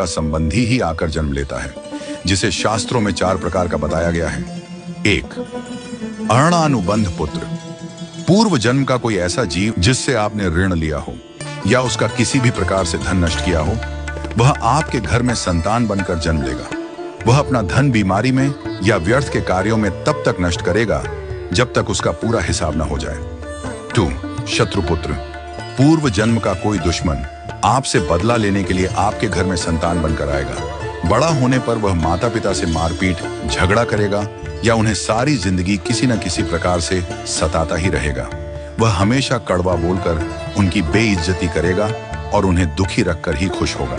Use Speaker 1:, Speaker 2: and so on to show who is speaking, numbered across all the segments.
Speaker 1: का संबंधी ही आकर जन्म लेता है, जिसे शास्त्रों में 4 प्रकार का बताया गया है। 1. अऋणानुबंध पुत्र। पूर्व जन्म का कोई ऐसा जीव जिससे आपने ऋण लिया हो या उसका किसी भी प्रकार से धन नष्ट किया हो, वह आपके घर में संतान बनकर जन्म लेगा। वह अपना धन बीमारी में या व्यर्थ के कार्यों में तब तक नष्ट करेगा जब तक उसका पूरा हिसाब न हो जाए। 2. शत्रुपुत्र। पूर्व जन्म का कोई दुश्मन आपसे बदला लेने के लिए आपके घर में संतान बनकर आएगा। बड़ा होने पर वह माता पिता से मारपीट, झगड़ा करेगा या उन्हें सारी जिंदगी किसी न किसी प्रकार से सताता ही रहेगा। वह हमेशा कड़वा बोलकर उनकी बेइज्जती करेगा और उन्हें दुखी रखकर ही खुश होगा।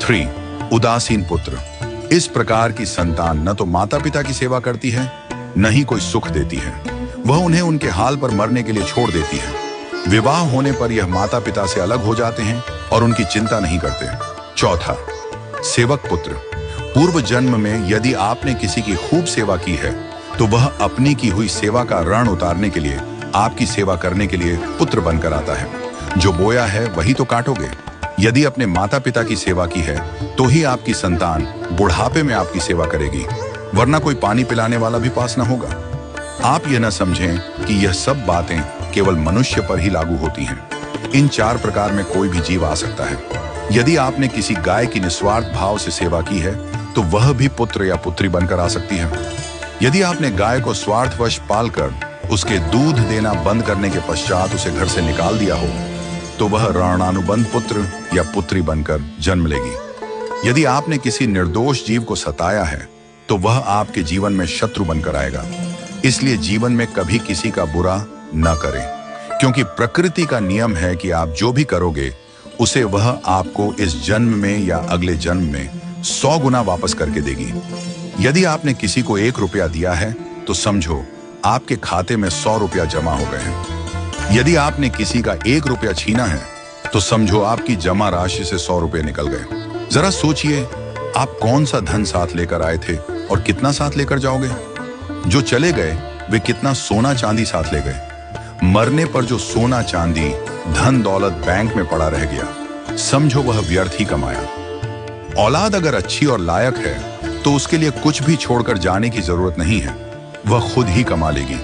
Speaker 1: 3. उदासीन पुत्र। इस प्रकार की संतान न तो माता पिता की सेवा करती है, न ही कोई सुख देती है। वह उन्हें उनके हाल पर मरने के लिए छोड़ देती है। विवाह होने पर यह माता पिता से अलग हो जाते हैं और उनकी चिंता नहीं करते। 4. सेवक पुत्र। पूर्व जन्म में यदि आपने किसी की खूब सेवा की है तो वह अपनी की हुई सेवा का ऋण उतारने के लिए आपकी सेवा करने के लिए पुत्र बनकर आता है। जो बोया है वही तो काटोगे। यदि अपने माता पिता की सेवा की है तो ही आपकी संतान बुढ़ापे में आपकी सेवा करेगी, वरना कोई पानी पिलाने वाला भी पास न होगा। आप यह न समझें कि यह सब बातें केवल मनुष्य पर ही लागू होती हैं। इन 4 प्रकार में कोई भी जीव आ सकता है। यदि आपने किसी गाय की निस्वार्थ भाव से सेवा की है तो वह भी पुत्र या पुत्री बनकर आ सकती है। यदि आपने गाय को स्वार्थवश पालकर उसके दूध देना बंद करने के पश्चात उसे घर से निकाल दिया हो तो वह ऋणानुबंध पुत्र या पुत्री बनकर जन्म लेगी। यदि आपने किसी निर्दोष जीव को सताया है तो वह आपके जीवन में शत्रु बनकर आएगा। इसलिए जीवन में कभी किसी का बुरा न करें, क्योंकि प्रकृति का नियम है कि आप जो भी करोगे उसे वह आपको इस जन्म में या अगले जन्म में 100 गुना वापस करके देगी। यदि आपने किसी को 1 रुपया दिया है तो समझो आपके खाते में 100 रुपया जमा हो गए हैं। यदि आपने किसी का 1 रुपया छीना है तो समझो आपकी जमा राशि से 100 रुपये निकल गए। जरा सोचिए, आप कौन सा धन साथ लेकर आए थे और कितना साथ लेकर जाओगे। जो चले गए वे कितना सोना चांदी साथ ले गए। मरने पर जो सोना चांदी धन दौलत बैंक में पड़ा रह गया, समझो वह व्यर्थ ही कमाया। औलाद अगर अच्छी और लायक है तो उसके लिए कुछ भी छोड़कर जाने की जरूरत नहीं है, वह खुद ही कमा लेगी।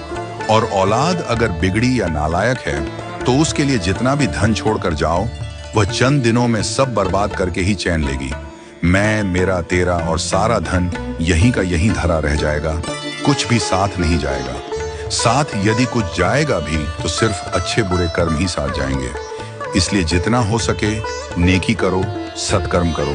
Speaker 1: और औलाद अगर बिगड़ी या नालायक है तो उसके लिए जितना भी धन छोड़कर जाओ वह चंद दिनों में सब बर्बाद करके ही चैन लेगी। मैं, मेरा, तेरा और सारा धन यहीं का यहीं धरा रह जाएगा, कुछ भी साथ नहीं जाएगा। साथ यदि कुछ जाएगा भी तो सिर्फ अच्छे बुरे कर्म ही साथ जाएंगे। इसलिए जितना हो सके नेकी करो, सत्कर्म करो।